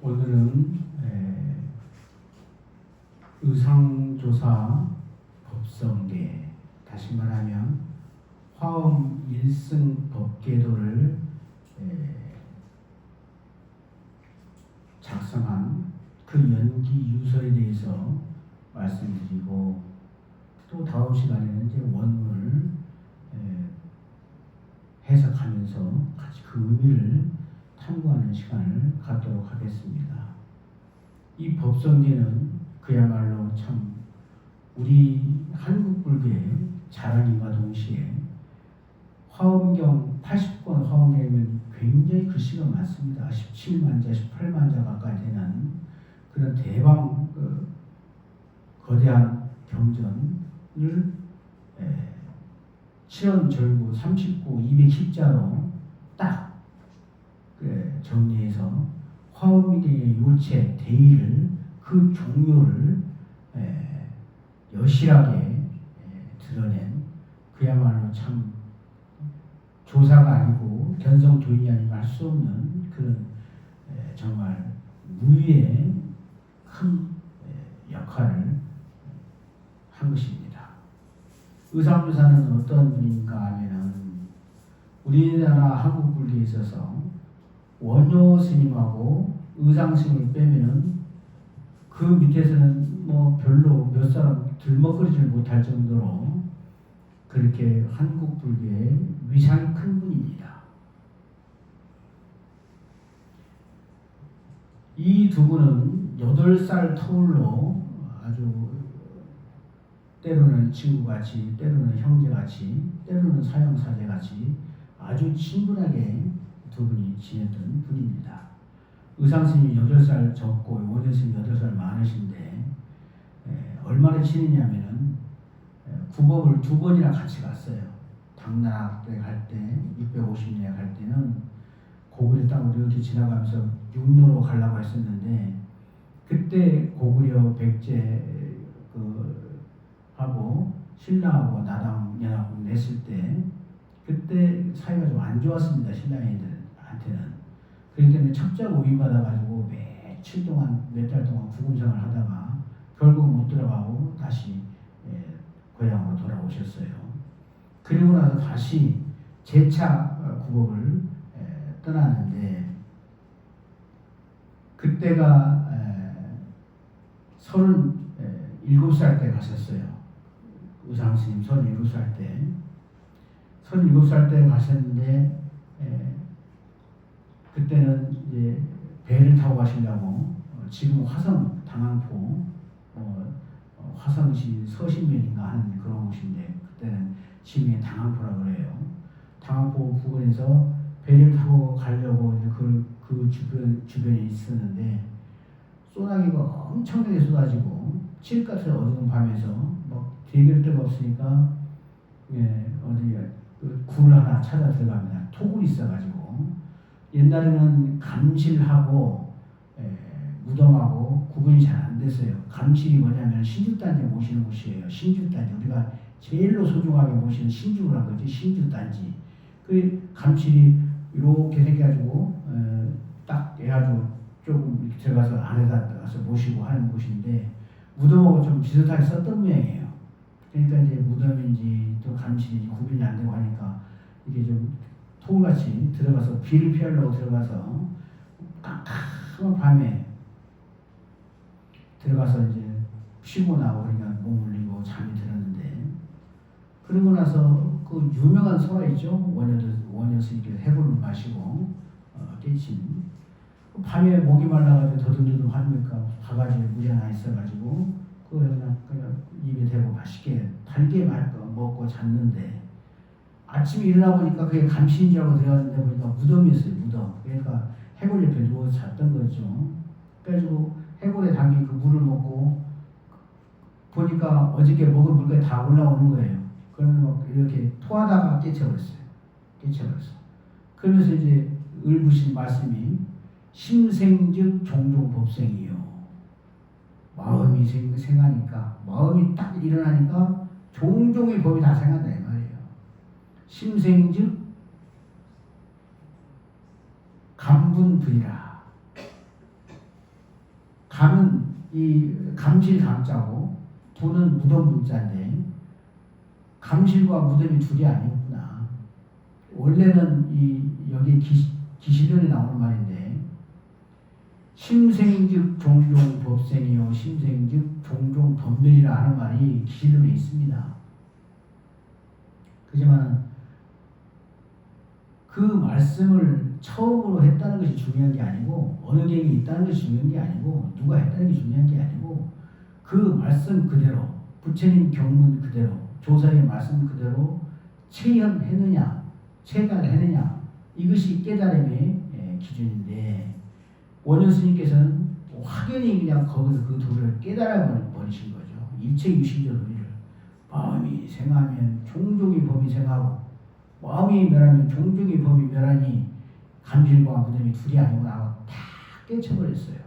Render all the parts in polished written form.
오늘은 의상조사 법성계, 다시 말하면 화엄 1승 법계도를 작성한 그 연기 유서에 대해서 말씀드리고, 또 다음 시간에는 이제 원문을 해석하면서 같이 그 의미를 탐구하는 시간을 갖도록 하겠습니다. 이 법성계는 그야말로 참 우리 한국 불교의 자랑임과 동시에 화엄경 80권 화엄경이면 굉장히 글씨가 많습니다. 17만 자, 18만 자 가까이 되는 그런 대방 거대한 경전을 7원절구 39, 210자로 딱 정리해서 화엄경의 요체, 대의를, 그 종료를 여실하게 드러낸, 그야말로 참 조사가 아니고 견성도인이 아니면 할 수 없는 그런 정말 무위의 큰 역할을 한 것입니다. 의상조사는 어떤 분인가 하면은 우리나라 한국 불교에 있어서 원효 스님하고 의상 스님을 빼면은 그 밑에서는 뭐 별로 몇 사람 들먹거리질 못할 정도로 그렇게 한국 불교의 위상이 큰 분입니다. 이 두 분은 8살 터울로 아주 때로는 친구같이, 때로는 형제같이, 때로는 사형사제같이 아주 친분하게 두 분이 지냈던 분입니다. 의상스님이 8살 적고 원효스님이 8살 많으신데 얼마나 친했냐면은 구법을 2번이나 같이 갔어요. 당나라 때 갈 때, 650년에 갈 때는 고구려 땅으로 이렇게 지나가면서 육로로 가려고 했었는데, 그때 고구려 백제 하고 신라하고 나당 연합을 냈을 때, 그때 사이가 좀 안 좋았습니다. 신라인들한테는. 그렇기 때문에 첩자 오인받아가지고 며칠 동안, 몇 달 동안 구금생활을 하다가 결국 못 들어가고 다시 고향으로 돌아오셨어요. 그리고 나서 다시 재차 구법을 떠났는데, 그때가 37살 때 가셨어요. 의상스님 37살 때. 37살 때 가셨는데, 그때는 이제 배를 타고 가시려고, 지금 화성 당항포, 화성시 서신면인가 하는 그런 곳인데, 그때는 지금의 당항포라고 그래요. 당항포 부근에서 배를 타고 가려고 이제 그 주변에 있었는데, 소나기가 엄청나게 쏟아지고 칠흑 같은 어두운 밤에서 막 대결 데가 없으니까 어디 굴 하나 찾아 들어갑니다. 토굴이 있어가지고, 옛날에는 감실하고 무덤하고 구분이 잘 안 됐어요. 감실이 뭐냐면 신주단지 모시는 곳이에요. 신주단지, 우리가 제일로 소중하게 모시는 신주를 한 거지. 신주단지. 그 감실이 이렇게 생겨가지고 딱 해가지고 조금 이렇게 들어가서 안에다 들어가서 모시고 하는 곳인데, 무덤하고 좀 비슷하게 썼던 모양이에요. 그러니까 이제 무덤인지 또 감실인지 구분이 안 되고 하니까 이게 좀 토굴같이 들어가서 비를 피하려고 들어가서 깜깜한 밤에 들어가서 이제 쉬고 나오고 그러니까 몸 물리고 잠이 들었는데, 그러고 나서 그 유명한 설화 있죠. 원효스님께서 해골을 마시고 깨친, 밤에 목이 말라가지고 더듬더듬 하니까 바가지에 물이 하나 있어가지고 그냥 입에 대고 맛있게 달게 먹고 잤는데, 아침에 일어나 보니까 그게 감시인 줄 알고 들어갔는데 보니까 무덤이었어요. 무덤. 그러니까 해골 옆에 누워서 잤던 거죠. 그래가지고 해골에 담긴 그 물을 먹고 보니까 어저께 먹은 물까지 다 올라오는 거예요. 그러면 이렇게 토하다가 깨쳐버렸어요. 그러면서 이제 을부신 말씀이 심생즉 종종 법생이요. 마음이 생하니까, 마음이 딱 일어나니까 종종의 법이 다 생한다 이 말이에요. 심생즉 감분불이라. 감은 이 감실 감자고 부는 무덤 문자인데 감실과 무덤이 둘이 아니었구나. 원래는 이 여기 기시론이 나오는 말인데 심생즉 종종 법생이요 심생즉 종종 법멸이라 하는 말이 기시론에 있습니다. 그렇지만 그 말씀을 처음으로 했다는 것이 중요한 게 아니고 어느 경이 있다는 것이 중요한 게 아니고 누가 했다는 게 중요한 게 아니고 그 말씀 그대로 부처님 경문 그대로 조사의 말씀 그대로 체현했느냐 체달했느냐 이것이 깨달음의 기준인데 원효 스님께서는 확연히 그냥 거기서 그 도를 깨달아 버리신 거죠. 일체 유심조 도리를 마음이 생하면 종종이 범이 생하고 마음이 멸하면 종종이 범이 멸하니 감실과 무덤이 둘이 아니구나 다 깨쳐버렸어요.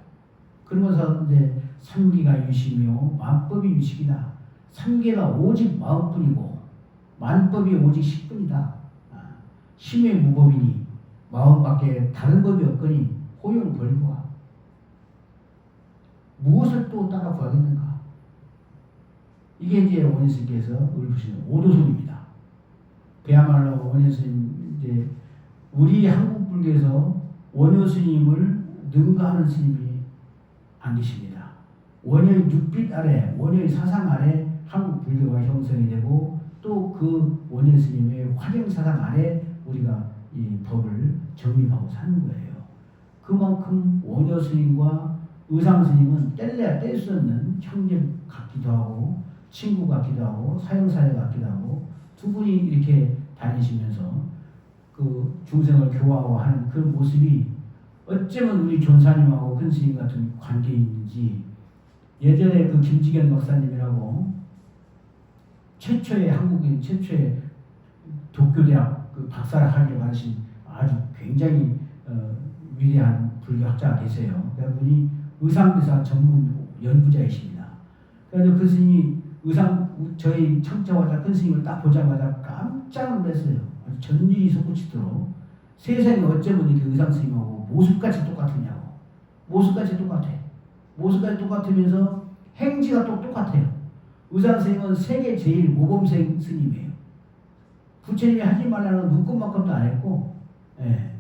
그러면서 이제 삼기가 유심이요 만법이 유식이다. 삼계가 오직 마음뿐이고 만법이 오직 식뿐이다. 심의 무법이니 마음밖에 다른 법이 없거니 호용벌구하. 무엇을 또 따라 구하겠는가? 이게 이제 원효스님께서 읊으시는 오도송입니다. 그야말로 원효스님 이제 우리 한국 불교에서 원효스님을 능가하는 스님이 안 계십니다. 원효의 육빛 아래, 원효의 사상 아래 한국 불교가 형성이 되고 또 그 원효 스님의 화경 사상 아래 우리가 이 법을 정립하고 사는 거예요. 그만큼 원효 스님과 의상 스님은 뗄래야 뗄 수 없는 형제 같기도 하고 친구 같기도 하고 사형사회 같기도 하고 두 분이 이렇게 다니시면서 그 중생을 교화하고 하는 그 모습이 어쩌면 우리 존사님하고 큰 스님 같은 관계인지 예전에 그 김지견 박사님이라고 최초의 한국인 최초의 독교대학 그 박사를 하기로 하신 아주 굉장히 위대한 불교학자가 계세요. 그분이 의상대사 전문 연구자이십니다. 그래서 그 스님이 저희 청자와자 큰 스님을 딱 보자마자 깜짝 놀랐어요. 전율이 솟구치도록 세상에 어쩌면 이렇게 의상 스님하고 모습같이 똑같으냐고. 모습같이 똑같아. 모습같이 똑같으면서 행지가 또 똑같아요. 의상 스님은 세계 제일 모범생 스님이에요. 부처님이 하지 말라는 눈곱만큼도 안 했고, 예.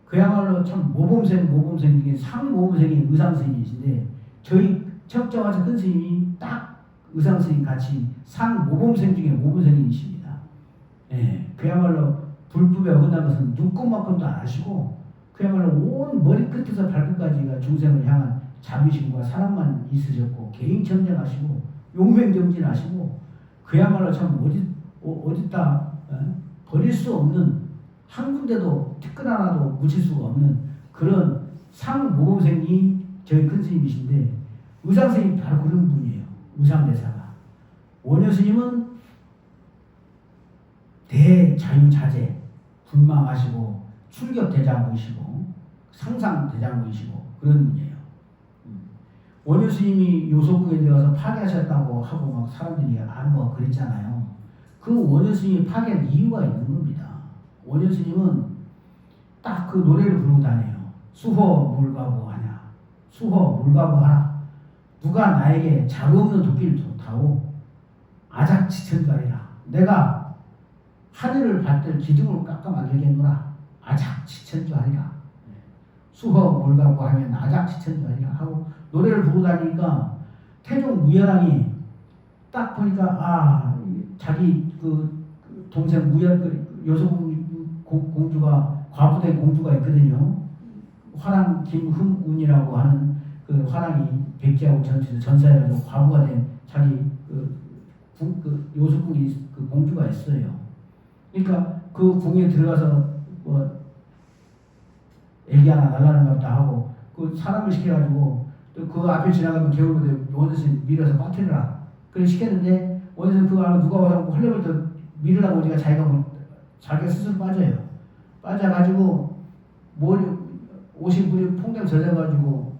그야말로 참 모범생 중에 상모범생인 의상 스님이신데, 저희 척자와서 큰 스님이 딱 의상 스님 같이 상모범생 중에 모범생이십니다. 예. 그야말로 불법에 어긋난 것은 눈곱만큼도 안 하시고, 그야말로 온 머리끝에서 발끝까지가 중생을 향한 자비심과 사랑만 있으셨고, 개인청정하시고, 용맹정진하시고, 그야말로 참 어디다 버릴 수 없는 한 군데도 티끌 하나도 묻힐 수가 없는 그런 상모범생이 저희 큰 스님이신데 의상 스님이 바로 그런 분이에요. 의상대사가. 원효 스님은 대자유자재 분망하시고 출격대장부이시고 상상대장부이시고 그런 분이에요. 원효 스님이 요소국에 들어가서 파괴하셨다고 하고 막 사람들이 뭐 그랬잖아요. 그 원효 스님이 파괴할 이유가 있는 겁니다. 원효 스님은 딱 그 노래를 부르고 다녀요. 수호 물가고 하냐. 수호 물가고 하라. 누가 나에게 자루 없는 도끼를 다오. 아작지천가리라. 내가 하늘을 받들 기둥을 깎아 만들겠노라. 아작지천가리라. 수호 물가고 하면 아작지천가리라 하고 노래를 부르고 다니니까 태종 무열왕이 딱 보니까 자기 그 동생 여소공주가 과부된 공주가 있거든요. 화랑 김흠운이라고 하는 그 화랑이 백제하고 전사해가지고 과부가 된 자기 그 요소궁이 그 공주가 있어요. 그러니까 그 궁에 들어가서 뭐 애기 하나 날라는 것도 하고 그 사람을 시켜가지고 또 그 앞에 지나가면 겨울부터 원수님 밀어서 빠뜨리라. 그래 시켰는데 원수님 그거 알고 누가 와서 헐레벌떡 밀으라고 보니까 자기가 스스로 빠져요. 빠져가지고 옷이 물이 퐁당 젖어가지고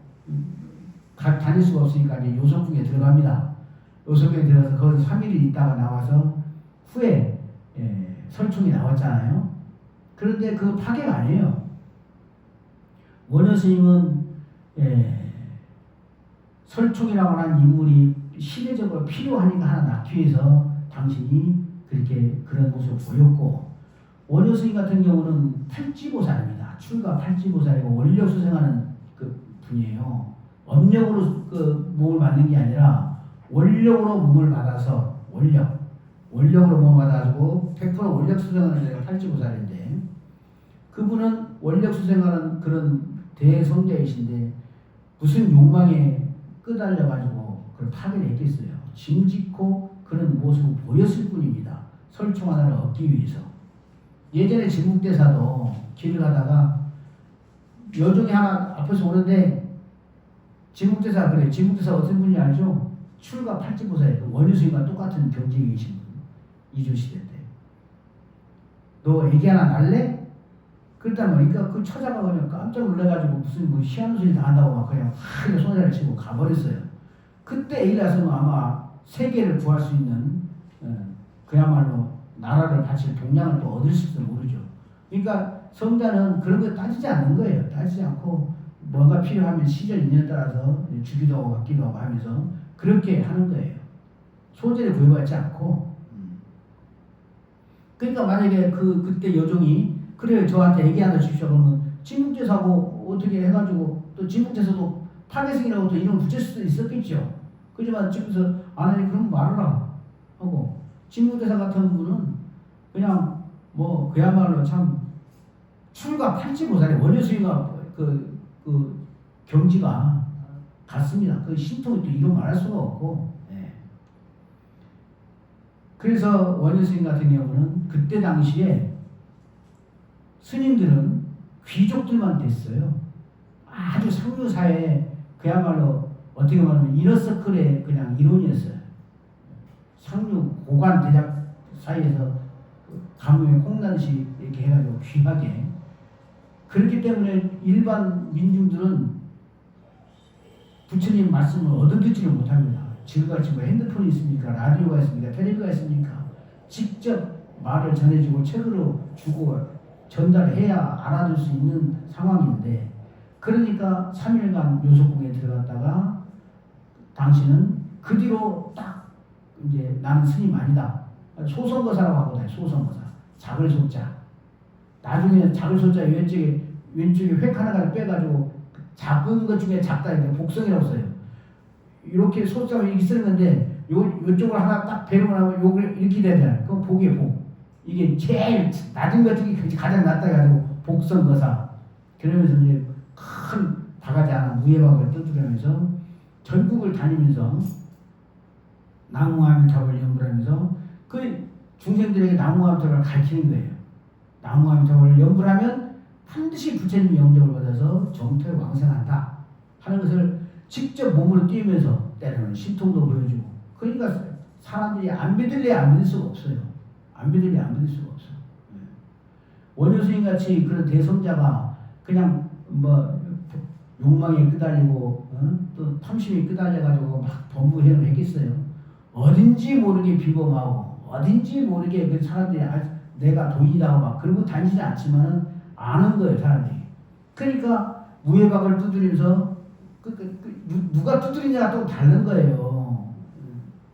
다닐 수가 없으니까 이제 요소궁에 들어갑니다. 요소궁에 들어가서 거기서 3일이 있다가 나와서 후에 설총이 나왔잖아요. 그런데 그 파괴가 아니에요. 원효 스님은 설총이라고 하는 인물이 시대적으로 필요하니까 하나 낳기 위해서 당신이 그렇게 그런 모습을 보였고, 원효 스님 같은 경우는 팔찌보살입니다. 출가 팔찌보살이고 원력 수행하는 그 분이에요. 업력으로 그 몸을 받는 게 아니라 원력으로 몸을 받아서 원력으로 몸을 받아가지고 100% 원력 수행하는 데가 팔찌보살인데, 그분은 원력 수행하는 그런 대성자이신데 무슨 욕망에 끄달려가지고 그걸 파괴했겠어요. 짐짓고 그런 모습을 보였을 뿐입니다. 설총 하나를 얻기 위해서. 예전에 진국대사도 길을 가다가 여종이 하나 앞에서 오는데, 진국대사가 그래. 진국대사 어떤 분인지 알죠? 출가 팔찌보살이에요. 원효스님과 똑같은 경지에 계신 분. 이조시대 때. 너 애기 하나 낳을래? 그러다 보니까 그 처자가 그냥 깜짝 놀라가지고 무슨 뭐 희한한 소리 당한다고 막 그냥 확 손자를 치고 가버렸어요. 그때 애기 낳았으면 아마 세계를 구할 수 있는 그야말로 나라를 바칠 동량을 또 얻을지도 모르죠. 그러니까 성자는 그런 거 따지지 않는 거예요. 따지지 않고 뭔가 필요하면 시절 인연에 따라서 주기도 하고 받기도 하고 하면서 그렇게 하는 거예요. 소재를 구애받지 않고. 그러니까 만약에 그때 여종이 그래 저한테 애기 하나 주십시오 그러면 진국제사고 어떻게 해가지고 또 진국제사도 파괴승이라고 또 이름을 붙일 수도 있었겠죠. 그렇지만 지금서 안 하니 그럼 말하라 하고, 진국제사 같은 분은 그냥 뭐 그야말로 참 출가 팔찌보살이 원효스님과 그 경지가 같습니다. 그 신통이 또 이런 말할 수가 없고. 그래서 원효스님 같은 경우는 그때 당시에 스님들은 귀족들만 됐어요. 아주 상류사회 그야말로 어떻게 말하면 이너서클의 그냥 이론이었어요. 상류 고관 대작 사이에서 가뭄에 콩나듯이 이렇게 해가지고 귀하게. 그렇기 때문에 일반 민중들은 부처님 말씀을 얻어듣지를 못합니다. 지금같이 뭐 핸드폰이 있습니까? 라디오가 있습니까? 텔레비가 있습니까? 직접 말을 전해주고 책으로 주고 전달해야 알아들 수 있는 상황인데, 그러니까 3일간 묘속궁에 들어갔다가 당신은 그 뒤로 딱 이제 나는 스님 아니다. 소선거사라고 하거든요. 소선거사. 작을 소자. 나중에는 작을 소자 왼쪽에 획 하나를 빼가지고 작은 것 중에 작다 이렇게 복성이라고 써요. 이렇게 소자를 이렇게 쓰는 건데 요쪽을 하나 딱 배우고 나면 요걸 이렇게 되잖아요. 그건 복이에요, 복. 이게 제일 낮은 것 중에 가장 낮다 해가지고 복선거사. 그러면서 이제 큰 다가지 않은 무예박을 떠들면서 전국을 다니면서 나무아미타불 연불하면서 그 중생들에게 나무아미타불을 가르치는 거예요. 나무아미타불을 연불하면 반드시 부처님 영접을 받아서 정토에 왕생한다 하는 것을 직접 몸으로 띄우면서 때로는 신통도 보여주고. 그러니까 사람들이 안 믿을 수가 없어요. 안 믿을 수가 없어요. 원효스님 같이 그런 대성자가 그냥 뭐 욕망에 끄달리고 또 탐심에 끄달려가지고 막 범부해를 했겠어요. 어딘지 모르게 비범하고 어딘지 모르게 그 사람들이 내가 도인이라고 막 그러고 다니지 않지만은 아는 거예요, 사람들이. 그러니까 무예박을 두드리면서 누가 두드리냐가 또 다른 거예요.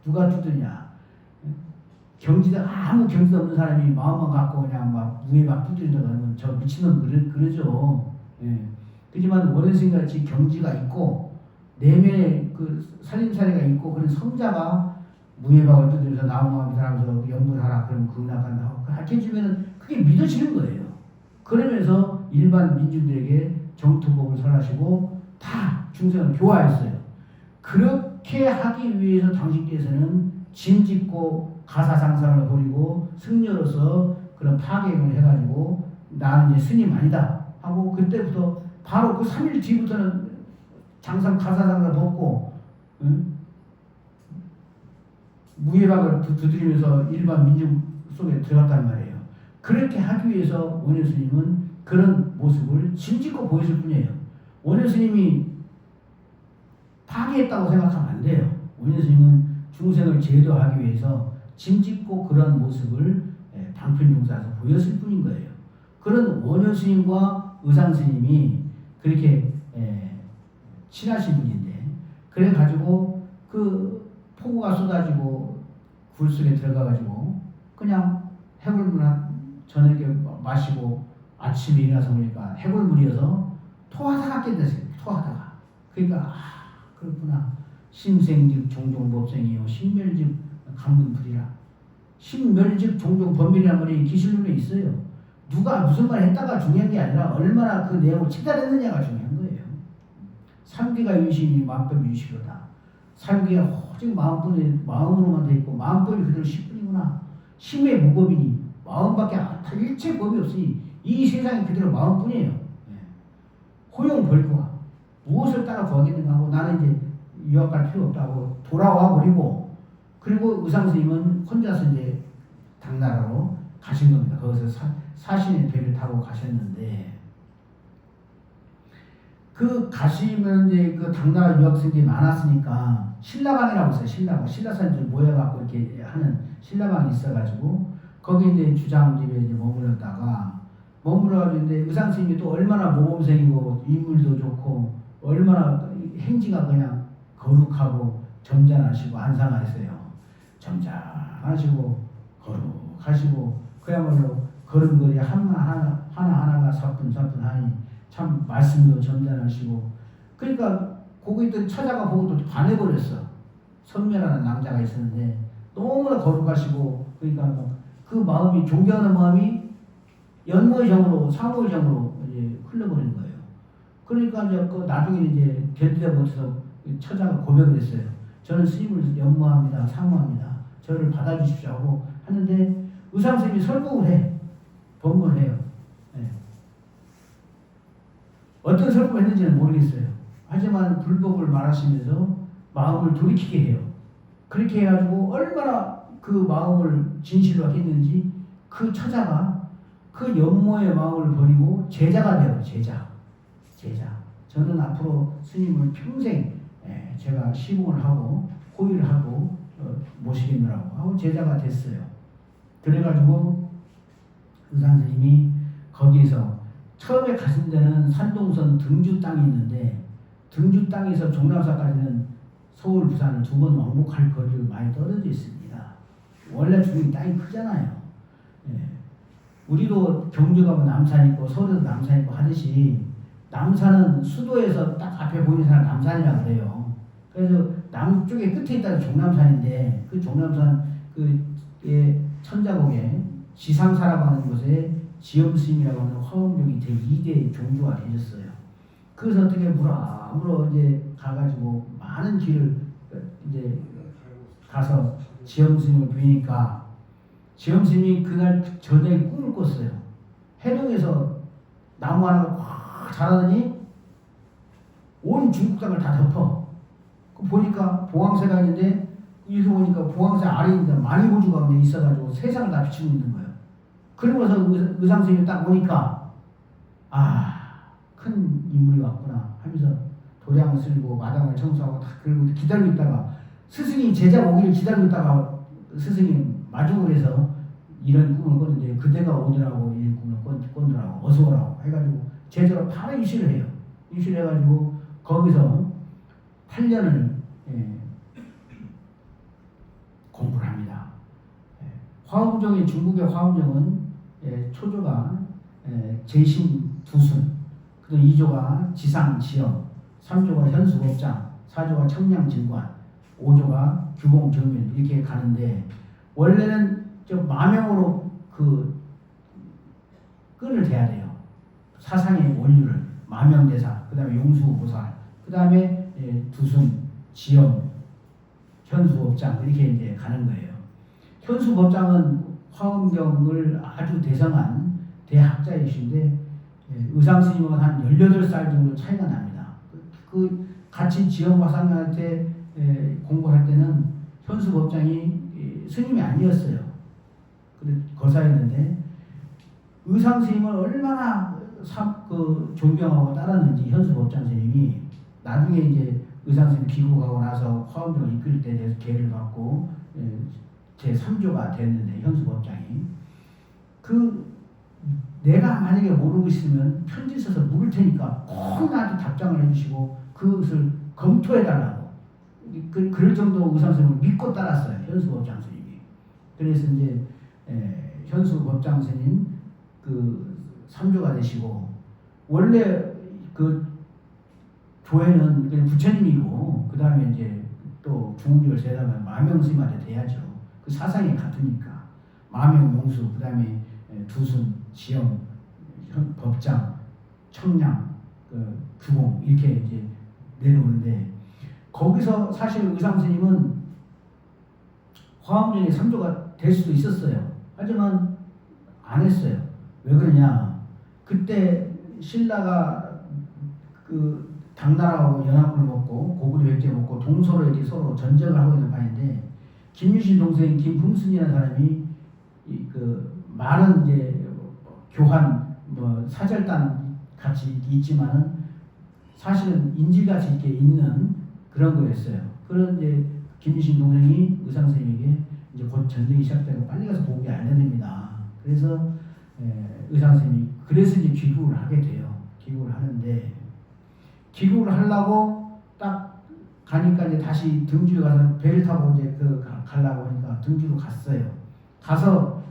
누가 두드리냐. 아무 경지도 없는 사람이 마음만 갖고 그냥 막 무예박 두드린다 그러면 저 미친놈 그러죠. 예. 그렇지만 원효스님 같이 경지가 있고 내면에 그 살림살이가 있고 그런 성자가 무예박을 두드려서 나무아미 사람에서 연불하라 그러면 극락한다 하고 가르쳐주면 그게 믿어지는 거예요. 그러면서 일반 민중들에게 정토법을 설하시고 다 중생을 교화했어요. 그렇게 하기 위해서 당신께서는 짐짓고 가사상상을 벌이고 승려로서 그런 파괴를 해가지고 나는 이제 스님 아니다 하고 그때부터 바로 그 3일 뒤부터는 가사상상 벗고 무예박을 두드리면서 일반 민중 속에 들어갔단 말이에요. 그렇게 하기 위해서 원효스님은 그런 모습을 짐짓고 보였을 뿐이에요. 원효스님이 파괴했다고 생각하면 안 돼요. 원효스님은 중생을 제도하기 위해서 짐짓고 그런 모습을 방편용사에서 보였을 뿐인 거예요. 그런 원효스님과 의상스님이 그렇게 친하신 분인데 그래가지고 그 폭우가 쏟아지고 굴 속에 들어가가지고 그냥 해골물 저녁에 마시고 아침에 일어나서 보니까 해골물이어서 토하다가 깨졌어요. 토하다가. 그러니까 그렇구나. 심생즉 종종 법생이요 신멸즉 간분불이라. 신멸즉 종종 법멸이란 말이 기술론에 있어요. 누가 무슨 말 했다가 중요한 게 아니라 얼마나 그 내용을 체달했느냐가 중요한 거예요. 삼기가 유심이 마음법이 유시로다. 삼기가 오직 마음으로만 돼 있고 마음법이 그대로 십분이구나. 심의 무법이니 마음밖에 다 일체 법이 없으니 이 세상이 그대로 마음뿐이에요. 호용 벌구가 무엇을 따라 구하겠는가 하고 나는 이제 유학 갈 필요 없다고 돌아와 버리고 그리고 의상스님은 혼자서 이제 당나라로 가신 겁니다. 거기서 사신의 배를 타고 가셨는데 그 가시면 이제 그 당나라 유학생들이 많았으니까 신라방이라고 있어요. 신라방. 신라사람들이 모여갖고 이렇게 하는 신라방이 있어가지고 거기 이제 주장집에 이제 머물러가지고 이제 의상스님이 또 얼마나 모범생이고 인물도 좋고 얼마나 행지가 그냥 거룩하고 점잖으시고 안상하세요. 점잖하시고 거룩하시고 그야말로 걸음걸이 하나하나가 사뿐사뿐하니 참 말씀도 점잖으시고 그러니까 거기 있던 처자가 보고 또 반해버렸어. 선멸하는 남자가 있었는데 너무나 거룩하시고 그러니까 그 마음이 존경하는 마음이 연모의 정으로 상모의 정으로 이제 흘러버린 거예요. 그러니까 이제 그 나중에 이제 견디다 못해서 처자가 고백을 했어요. 저는 스님을 연모합니다. 상모합니다. 저를 받아주십시오 하고 하는데 의상스님이 설법을 해. 법문을 해요. 네. 어떤 설법을 했는지는 모르겠어요. 하지만 불법을 말하시면서 마음을 돌이키게 해요. 그렇게 해가지고 얼마나 그 마음을 진실로 했는지 그 처자가 그 연모의 마음을 버리고 제자가 되어 제자. 저는 앞으로 스님을 평생 제가 시공을 하고 호의를 하고 모시겠노라고 하고 제자가 됐어요. 그래가지고 의상스님이 거기서 처음에 가신 데는 산동선 등주 땅이 있는데 등주 땅에서 종남사까지는 서울, 부산을 2번 왕복할 거리를 많이 떨어져 있습니다. 원래 중국 땅이 크잖아요. 우리도 경주 가면 남산 있고 서울에도 남산 있고 하듯이 남산은 수도에서 딱 앞에 보이는 산을 남산이라고 그래요. 그래서 남쪽에 끝에 있다가 종남산인데 그 종남산 천자곡에 지상사라고 하는 곳에 지엄스님이라고 하는 화엄종이 제2대 종주가 되셨어요. 그래서 어떻게 물어 이제 가가지고 많은 길을 이제 가서 지엄스님을 뵈니까 지엄스님이 그날 저녁에 꿈을 꿨어요. 해동에서 나무 하나가 확 자라더니 온 중국 땅을 다 덮어. 보니까 봉황새가 있는데 이렇게 보니까 봉황새 아래에 있는 많이 보주가 있어가지고 세상을 다 비추고 있는 거예요. 그러고서 의상스님이 딱 보니까 큰 인물이 왔구나 하면서 도량을 쓸고 마당을 청소하고 다 그리고 기다리고 있다가 스승이 제자 오기를 기다리고 있다가 스승이 마중을 해서 이런 꿈을 꿨는데 그대가 오더라고 이 꿈을 꿨더라고 어서 오라고 해가지고 제자가 바로 유시를 해요. 유시를 해가지고 거기서 8년을 공부를 합니다. 화엄종의 중국의 화엄종은 초조가 제신 두순, 그리고 2조가 지상지엄, 3조가 현수법장, 4조가 청량진관, 5조가 규봉정면 이렇게 가는데 원래는 좀 마명으로 그 끈을 대야 돼요. 사상의 원류를 마명대사, 그 다음에 용수보살, 그 다음에 두순, 지엄, 현수법장 이렇게 이제 가는 거예요. 현수법장은 화엄경을 아주 대성한 대학자이신데 의상스님은 한 18살 정도 차이가 납니다. 그 같이 지엄화상한테 공부할 때는 현수법장이 스님이 아니었어요. 근데 거사였는데 의상스님을 얼마나 존경하고 따랐는지 현수법장 스님이 나중에 이제 의상스님 귀국하고 나서 화엄경을 이끌 때 계를 받고 제3조가 됐는데 현수법장이 내가 만약에 모르고 있으면 편지 써서 물을 테니까 꼭 나한테 답장을 해주시고 그것을 검토해달라고 그럴 정도 의상 선생님을 믿고 따랐어요. 현수 법장 스님이. 그래서 이제 현수 법장 스님 그 3조가 되시고, 원래 그 교회는 그냥 부처님이고, 그 다음에 이제 또 중국교를 세다면 마명 스님한테 돼야죠. 그 사상이 같으니까. 마명, 용수, 그 다음에 두순, 지영, 법장, 청량, 규공 이렇게 이제 내려오는데, 거기서 사실 의상 스님은 화엄경의 3조가 될 수도 있었어요. 하지만 안 했어요. 왜 그러냐? 그때 신라가 그 당나라하고 연합을 먹고 고구려 백제 먹고 동서로 이렇게 서로 전쟁을 하고 있는 판인데, 김유신 동생 김풍순이라는 사람이 그 많은 이제 교환 뭐 사절단 같이 있지만은 사실은 인질같이 이렇게 있는 그런 거였어요. 그런 이제 김유신 동생이 의상 선생님에게 이제 곧 전쟁이 시작되고 빨리 가서 보게 알려냅니다. 그래서 의상 선생님이 그래서 이제 귀국을 하게 돼요. 귀국을 하는데, 귀국을 하려고 딱 가니까 이제 다시 등주에 가서 배를 타고 이제 가려고 하니까 등주로 갔어요. 가서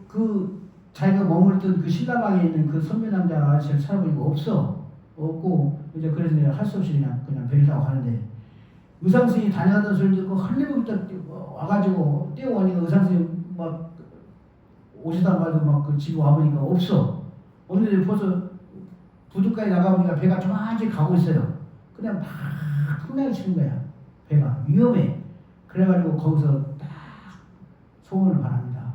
그 자기가 머물던 그 신라방에 있는 그 선배 남자 아저씨를 찾아보니까 없고 이제 그래서 내가 할 수 없이 그냥 배를 타고 가는데, 의상스님이 다녀가던 소리 듣고 헐레벌떡 와가지고 뛰어오니까 의상스님 막 오시다 말도 막 그 집에 와보니까 없는데 벌써 부둣가에 나가보니까 배가 조만히 가고 있어요. 그냥 막 풍랑이 치는 거야. 배가 위험해. 그래가지고 거기서 딱 소원을 바랍니다.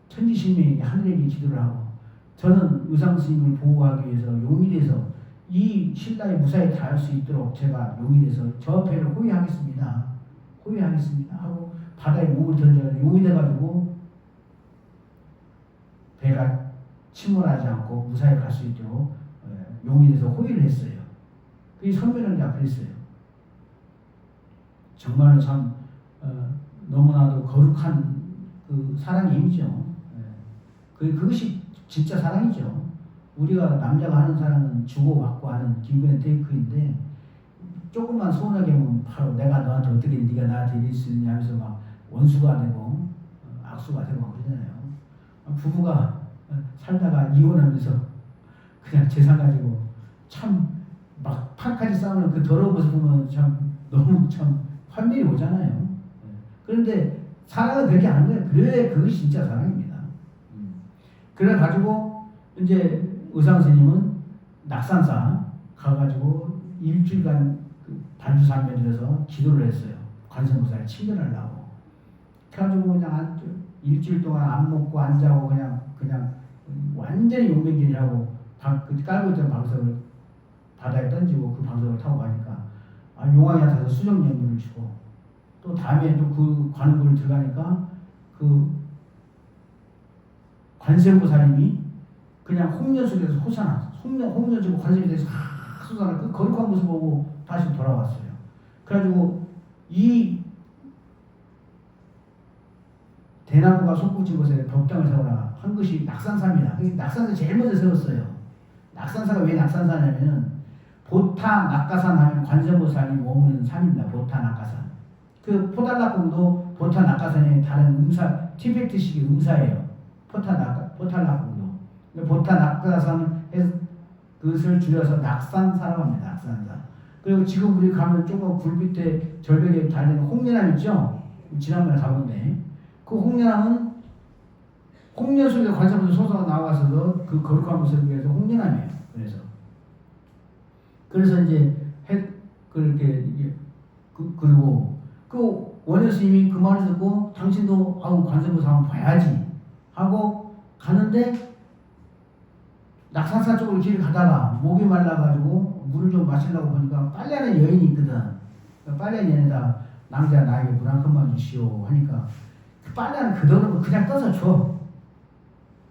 천지신명에게 하늘에게 기도를 하고, 저는 의상스님을 보호하기 위해서 용이 돼서 이 신라의 무사히 닿을 수 있도록 제가 용이 돼서 저 배를 호위하겠습니다 하고 바다에 몸을 던져 용이 돼가지고 배가 침몰하지 않고 무사히 갈 수 있도록 용이 돼서 호위를 했어요. 그게 선배는 다 그랬어요. 정말 참 너무나도 거룩한 그 사랑임이죠. 그것이 진짜 사랑이죠. 우리가 남자가 하는 사랑은 주고받고 하는 기브앤 테이크인데, 조금만 서운하게 하면 바로 내가 너한테 어떻게 네가 나한테 이럴 수 있냐 하면서 막 원수가 되고 악수가 되고 그러잖아요. 부부가 살다가 이혼하면서 그냥 재산 가지고 참 막 판까지 싸우는 그 더러운 모습 보면 참 너무 참 환멸이 오잖아요. 그런데 사랑은 그렇게 하는 거예요. 그래, 그것이 진짜 사랑입니다. 그래가지고 이제 의상 스님은 낙산사 가가지고 일주일간 그 반주상면에서 기도를 했어요. 관세음보살을 친견하려고. 그래가지고 그냥 일주일 동안 안 먹고 안 자고 그냥 완전히 용맹진이라고 깔고 있던 방석을 바다에 던지고 그 방석을 타고 가니까 용왕이한테서 수정연물을 주고, 또 다음에 또 그 관음굴을 들어가니까 그 관세음보살님이 그냥 홍련 속에서 호산하, 홍련 주고 관세음이 돼서 솟아나 그 거룩한 모습 보고 다시 돌아왔어요. 그래가지고 이 대나무가 솟구친 곳에 법당을 세워라 한 것이 낙산사입니다. 낙산사 제일 먼저 세웠어요. 낙산사가 왜 낙산사냐면, 보타 낙가산 하면 관세음보살이 머무는 산입니다. 보타 낙가산. 그 포달락궁도 보타 낙가산의 다른 음사, 티베트식의 음사예요. 포탈락궁도. 보타 낙가산 해서 그것을 줄여서 낙산사라고 합니다. 낙산사. 그리고 지금 우리 가면 조금 굴 밑에 절벽에 달리는 홍련암 있죠? 지난번에 가본데, 그 홍련암은 홍련 속에 관세음보살 솟아 나와서도 그 거룩한 모습을 위해서 홍련암이에요. 그래서 이제 그리고 그 원효 스님이 그 말을 듣고 당신도 관세음보살 한번 봐야지 하고 가는데, 낙산사 쪽으로 길을 가다가 목이 말라가지고 물을 좀 마시려고 보니까 빨래하는 여인이 있거든. 빨래하는 여인에다 남자 나에게 물 한 컵만 주시오 하니까 그 빨래하는 그대로 그냥 떠서 줘.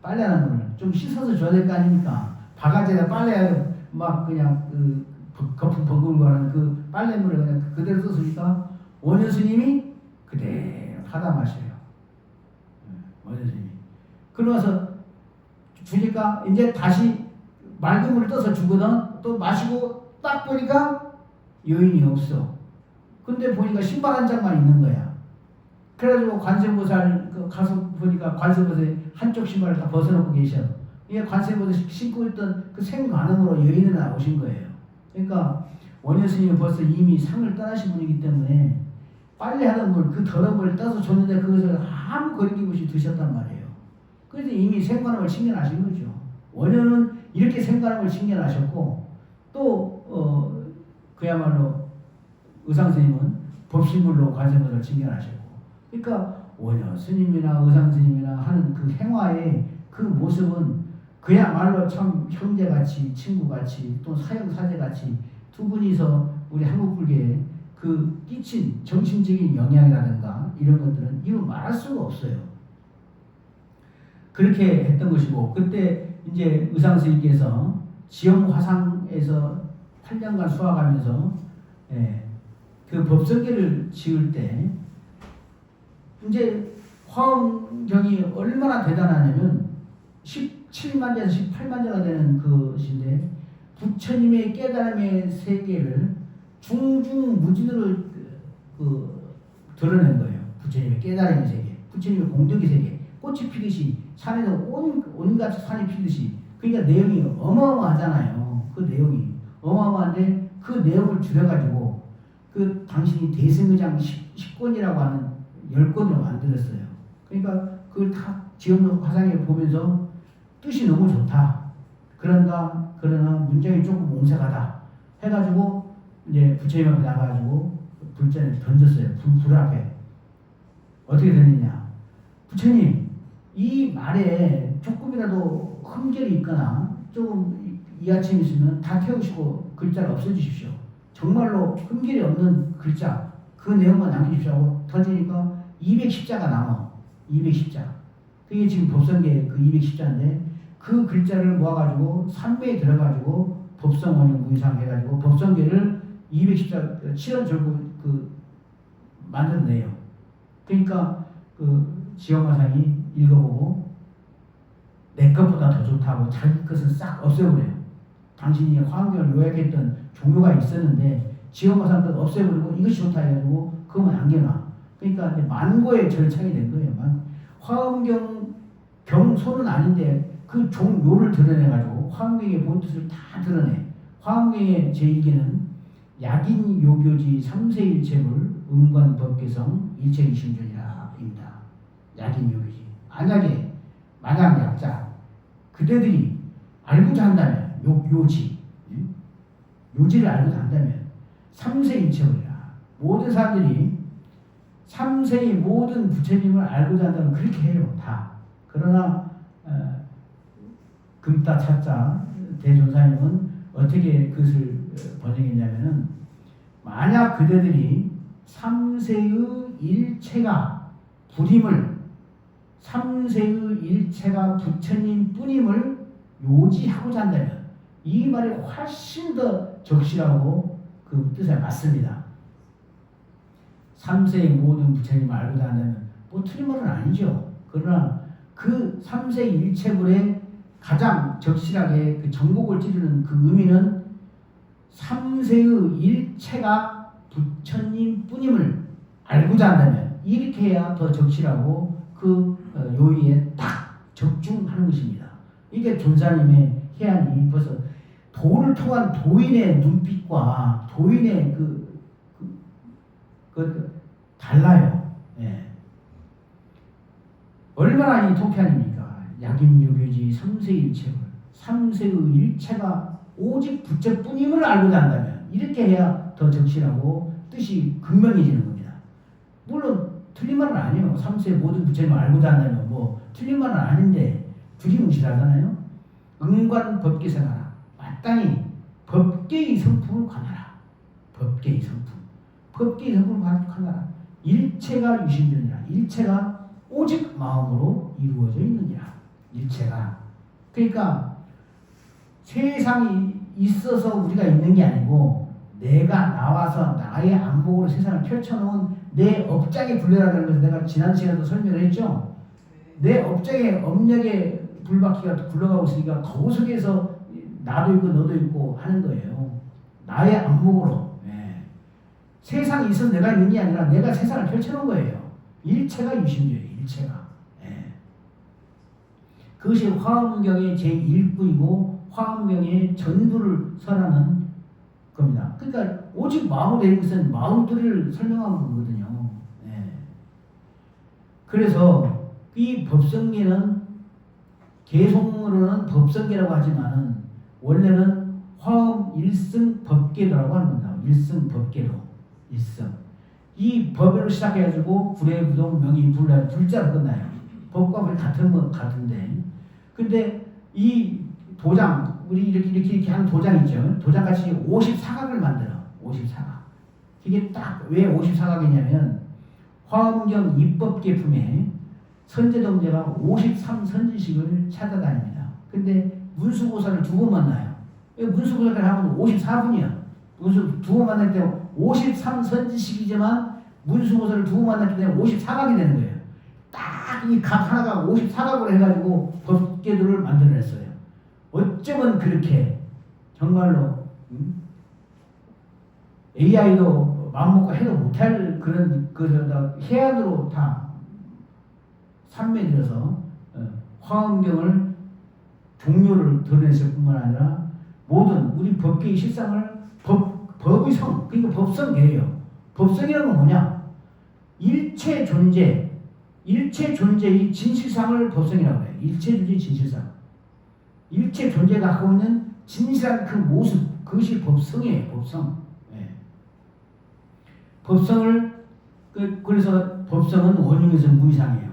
빨래하는 물을 좀 씻어서 줘야 될 거 아닙니까? 바가지에다 빨래 막 그냥 거품 버글고 하는 그 빨래물을 그냥 그대로 써주니까 원효 스님이 그대로 하다 마셔요. 원효 스님이. 그러면서 주니까 이제 다시 맑은 물을 떠서 주거든. 또 마시고 딱 보니까 여인이 없어. 근데 보니까 신발 한 장만 있는 거야. 그래가지고 관세음보살 가서 보니까 관세음보살이 한쪽 신발을 다 벗어놓고 계셔. 이게 관세음보살이 신고 있던 그 생관음으로 여인이 나오신 거예요. 그러니까 원효 스님이 벌써 이미 상을 떠나신 분이기 때문에 빨래 하던 물, 그 더러운 물 떠서 줬는데 그것을 아무 거리낌 없이 드셨단 말이에요. 그래서 이미 생관음을 챙겨나신 거죠. 원효는 이렇게 생관음을 챙겨나셨고 또 그야말로 의상스님은 법신불로 관세음보살을 챙겨나셨고, 그러니까 원효 스님이나 의상스님이나 하는 그 행화의 그 모습은 그야말로 참 형제같이 친구같이 또 사형사제같이 두 분이서 우리 한국불교에 그 끼친 정신적인 영향이라든가 이런 것들은 이루 말할 수가 없어요. 그렇게 했던 것이고, 그때 이제 의상스님께서 지엄화상에서 8년간 수학하면서 그 법성계를 지을 때 이제 화엄경이 얼마나 대단하냐면 17만자에서 18만자가 되는 것인데 부처님의 깨달음의 세계를 중중무진으로 드러낸 거예요. 부처님의 깨달음의 세계, 부처님의 공덕의 세계, 꽃이 피듯이 산에서 온갖 산이 피듯이, 그러니까 내용이 어마어마하잖아요. 그 내용이 어마어마한데 그 내용을 줄여가지고 그 당신이 대승의장 10권이라고 하는 10권으로 만들었어요. 그러니까 그걸 다 지엄화상에 보면서 뜻이 너무 좋다. 그러나 문장이 조금 옹색하다. 해가지고 이제 부처님 앞에 나가가지고 불전에 던졌어요. 불 앞에. 어떻게 됐느냐. 부처님, 이 말에 조금이라도 흠결이 있거나 조금 이하침이 있으면 다 태우시고 글자를 없애주십시오. 정말로 흠결이 없는 글자, 그 내용만 남겨주십시오 하고 던지니까 210자가 남아. 210자. 그게 지금 법성계 그 210자인데 그 글자를 모아가지고 산매에 들어가지고 법성원용 무이상 해가지고 법성계를 210자 7원 절구 만들어내요. 그러니까 그 지엄화상이 읽어보고 내 것보다 더 좋다고 자기 것을 싹 없애버려요. 당신이 화엄경을 요약했던 종교가 있었는데 지엄화상 것 없애버리고 이것이 좋다 해가지고 그것만 남겨놔. 그러니까 만고의 절창이 된 거예요. 화엄경 경소는 아닌데 그 종묘를 드러내가지고 화엄경의 본 뜻을 다 드러내. 화엄경의 제2기는 약인 요교지 3세일체물 음관법계성 일체이심존이라 입니다. 약인 요교지. 만약에 약자 그대들이 알고자 한다면 요지 요지를 알고자 한다면 3세일체물이라 모든 사람들이 3세의 모든 부처님을 알고자 한다면 그렇게 해요. 다. 그러나 금따 차자 대존사님은 어떻게 그것을 번역했냐면은 만약 그대들이 3세의 일체가 불임을 3세의 일체가 부처님 뿐임을 요지하고자 한다면 이 말이 훨씬 더 적실하고 그 뜻에 맞습니다. 3세의 모든 부처님을 알고자 한다면 뭐 틀린 말은 아니죠. 그러나 그 3세 일체불의 가장 적실하게 그 정곡을 찌르는 그 의미는 3세의 일체가 부처님 뿐임을 알고자 한다면 이렇게 해야 더 적실하고 그 요의에 딱 적중하는 것입니다. 이게 존사님의 해안이 벌써 도를 통한 도인의 눈빛과 도인의 달라요. 예. 얼마나 이 통쾌합니까? 약인유교지 3세 일체를 3세의 일체가 오직 부처뿐임을 알고자 한다면 이렇게 해야 더 적실하고 뜻이 극명해지는 겁니다. 물론 틀린 말은 아니에요. 3세 모든 부처님을 알고자 한다면 뭐 틀린 말은 아닌데 두리뭉실하잖아요. 응관법계생하라. 마땅히 법계의 성품을 관하라. 법계의 성품. 법계의 성품을 관하라. 일체가 유심전이라. 일체가 오직 마음으로 이루어져 있느니라. 일체가. 그러니까 세상이 있어서 우리가 있는 게 아니고 내가 나와서 나의 안목으로 세상을 펼쳐놓은 내 업장의 분례라는 것을 내가 지난 시간에도 설명을 했죠. 내 업장의 업력에 불바퀴가 굴러가고 있으니까 그 속에서 나도 있고 너도 있고 하는 거예요. 나의 안목으로. 세상에 있어 내가 있는 게 아니라 내가 세상을 펼쳐놓은 거예요. 일체가 유심주예요. 일체가. 예. 그것이 화엄경의 제1부이고 화엄경의 전부를 설하는 겁니다. 그러니까 오직 마음으로 되는 것은 마음들을 설명하는 거거든요. 예. 그래서 이 법성계는 개송으로는 법성계라고 하지만은 원래는 화엄 일승 법계도라고 하는 겁니다. 일승 법계도. 일승. 이 법으로 시작해가지고 불해부동 명의 불자로 끝나요. 법과 법이 같은데. 근데 이 도장, 우리 이렇게 하는 도장 있죠. 도장같이 54각을 만들어. 54각. 이게 딱 왜 54각이냐면 화엄경 입법계품에 선제동제가 53선지식을 찾아다닙니다. 근데 문수보살을 두 번 만나요. 문수보살을 하면 54분이야. 문수 두 번 만날 때 53선지식이지만 문수보살을 두 번 만날 때 54각이 되는 거예요. 딱 이 각 하나가 54각으로 해가지고 법계도를 만들어냈어요. 어쩌면 그렇게 정말로 AI도 마음먹고 해도 못할 그런 해안으로 다 산매들어서 화엄경을 종료를 드러냈을 뿐만 아니라 모든 우리 법계의 실상을 법의 성, 그러니까 법성계예요. 법성이라는 건 뭐냐? 일체 존재의 진실상을 법성이라고 해요. 일체 존재의 진실상. 일체 존재가 갖고 있는 진실한 그 모습, 그것이 법성이에요. 법성. 예. 법성을 그래서 법성은 원흉에서 무이상이에요.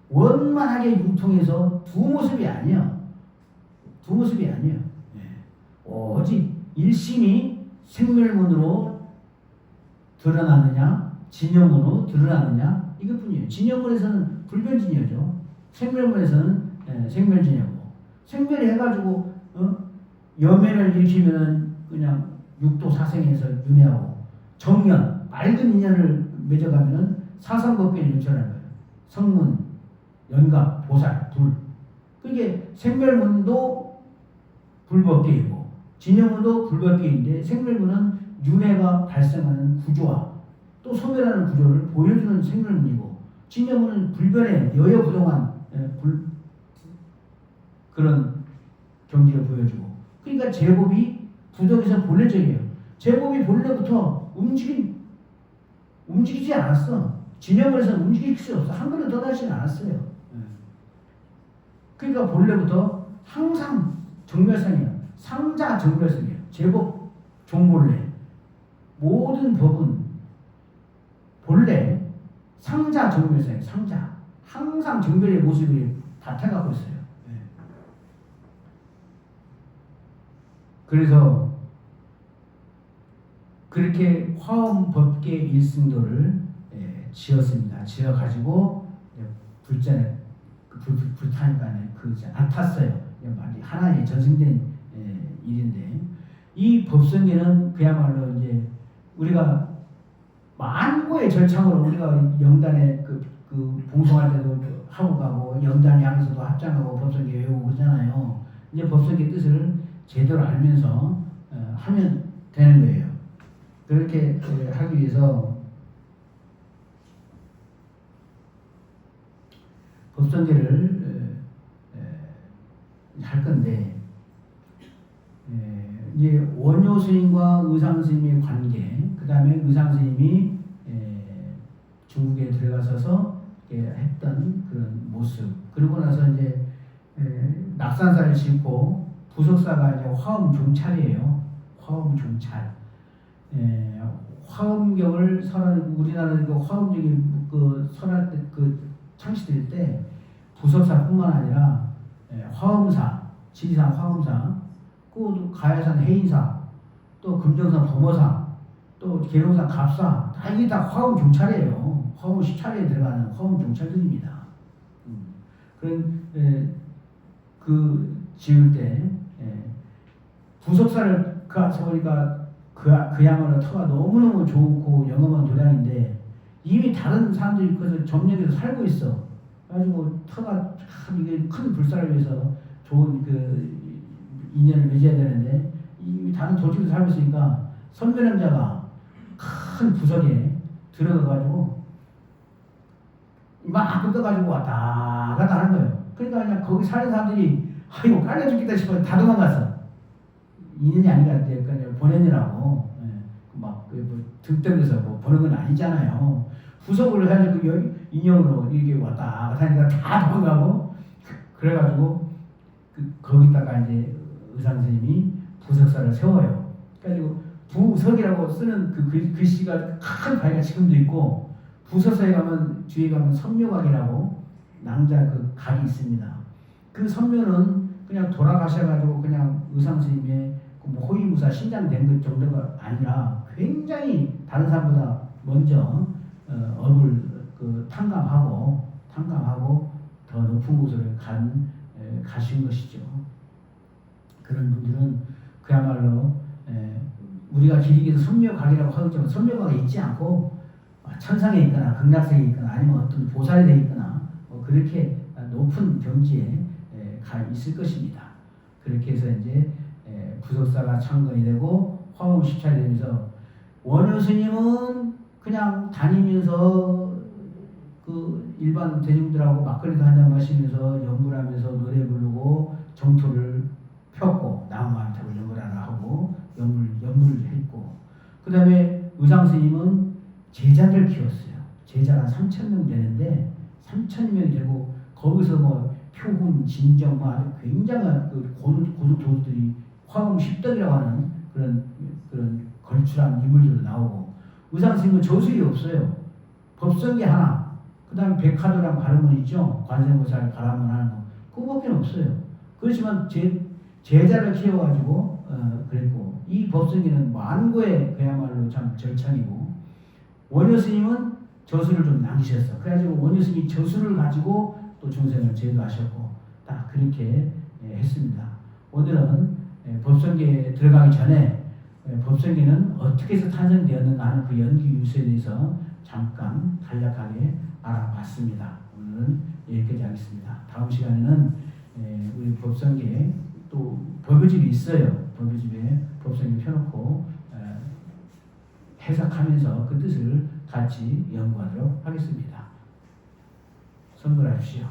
원만하게 융통해서 두 모습이 아니에요. 두 모습이 아니에요. 예. 오직 일심이 생멸문으로 드러나느냐, 진영문으로 드러나느냐 이것뿐이에요. 진영문에서는 불변진이죠. 생멸문에서는 생멸진이고. 생멸이 해가지고 여면을 일으키면은 그냥 육도 사생에서 윤회하고 정년 맑은 인연을 맺어가면은 사상법계를 일천하는 거예요. 성문, 연각, 보살, 불. 그게 생멸문도 불법계이고 진영문도 불법계인데 생멸문은 윤회가 발생하는 구조와 또 소멸하는 구조를 보여주는 생멸문이고 진영문은 불변의 여여부동한 그런 경지를 보여주고 그러니까 제법이 부동에서 본래적이에요. 제법이 본래부터 움직이지 않았어. 진영에서 움직일 수 없어. 한 걸음 떠나지는 않았어요. 그러니까 본래부터 항상 정멸성이에요. 상자 정멸성이에요. 제법 종본래. 모든 법은 본래 상자 정멸성이에요. 상자. 항상 정멸의 모습이 나타나고 있어요. 그래서 그렇게 화엄법계 일승도를 지었습니다. 지어가지고 불자는 불타니까 안 탔어요. 하나의 전승된 일인데 이 법성계는 그야말로 이제 우리가 만고의 절창으로 우리가 영단에 그 봉송할 때도 하고 가고 영단 양에서도 합장하고 법성계 외우고 그러잖아요. 이제 법성계 뜻을 제대로 알면서 하면 되는 거예요. 그렇게 하기 위해서 법성계를 할 건데 이제 원효 스님과 의상 스님의 관계, 그 다음에 의상 스님이 중국에 들어가서서 했던 그런 모습, 그러고 나서 이제 낙산사를 짓고 부석사가 이제 화엄 종찰이에요. 화엄 종찰. 화엄경을 우리나라 그 화엄경이 설할 때 창시될 때 부석사뿐만 아니라 화엄사, 지리산 화엄사, 또 가야산 해인사, 또 금정산 범어사, 또 계룡산 갑사, 다 이게 다 화엄 종찰이에요. 화엄 10차례에 들어가는 화엄 종찰들입니다. 그런 지을 때 부석사를 가서 보니까 그야말로 터가 너무너무 좋고 영험한 도량인데 이미 다른 사람들이 그것을 점령해서 살고 있어. 그래가지고 터가 참 이게 큰 불사를 위해서 좋은 인연을 맺어야 되는데 이미 다른 도지도 살고 있으니까 선변행자가 큰 구석에 들어가가지고 이만큼 떠가지고 왔다 갔다 하는 거예요. 그러니까 그냥 거기 사는 사람들이 아이고 깔려 죽겠다 싶어서 다 도망갔어. 인연이 아니라 그냥 보내느라고 막등 때문에서 뭐 보는 건 아니잖아요. 후속을 해가지고 여기 인형으로 이렇게 왔다 갔다 하니까 다 도망가고 그래가지고 거기다가 이제 의상 선생님이 부석사를 세워요. 그래가지고 부석이라고 쓰는 그 글씨가 큰 바위가 지금도 있고 부석사에 가면 뒤에 가면 선묘각이라고 낭자 그 각이 있습니다. 그 선묘는 그냥 돌아가셔가지고 그냥 의상 선생님의 뭐 호위무사 신장된 것 정도가 아니라 굉장히 다른 사람보다 먼저 업을 탕감하고 더 높은 곳으로 가신 것이죠. 그런 분들은 그야말로 우리가 기리기에서 선묘각이라고 하겠지만 선묘각이 있지 않고 천상에 있거나 극락세에 있거나 아니면 어떤 보살에 돼 있거나 그렇게 높은 경지에 가 있을 것입니다. 그렇게 해서 이제 부석사가 창건이 되고 화엄 십찰이 되면서 원효 스님은 그냥 다니면서 그 일반 대중들하고 막걸리도 한잔 마시면서 연불하면서 노래 부르고 정토를 폈고 나무한테고 연불하라 하고 연불했고 그 다음에 의상 스님은 제자들 키웠어요. 제자가 3,000명 되는데 3,000명이 되고 거기서 뭐 표훈, 진정 아주 굉장한 그 고수도들이 화엄 십덕이라고 하는 그런 걸출한 인물들도 나오고 의상 스님은 저술이 없어요. 법성계 하나, 그 다음에 백화도랑 바람문 있죠. 관세음보살 바람문 하는 거 그거밖에 없어요. 그렇지만 제자를 키워가지고 그랬고 이 법성계는 만고의 그야말로 참 절창이고 원효 스님은 저술을 좀 남기셨어. 그래가지고 원효 스님이 저술을 가지고 또 중생을 제도하셨고 딱 그렇게 했습니다. 오늘은 법성계에 들어가기 전에 법성계는 어떻게 해서 탄생되었는가 하는 그 연기 유서에 대해서 잠깐 간략하게 알아봤습니다. 오늘은 여기까지 하겠습니다. 다음 시간에는 우리 법성계에 또 법요집이 있어요. 법요집에 법성계 펴놓고 해석하면서 그 뜻을 같이 연구하도록 하겠습니다. 선물하십시오.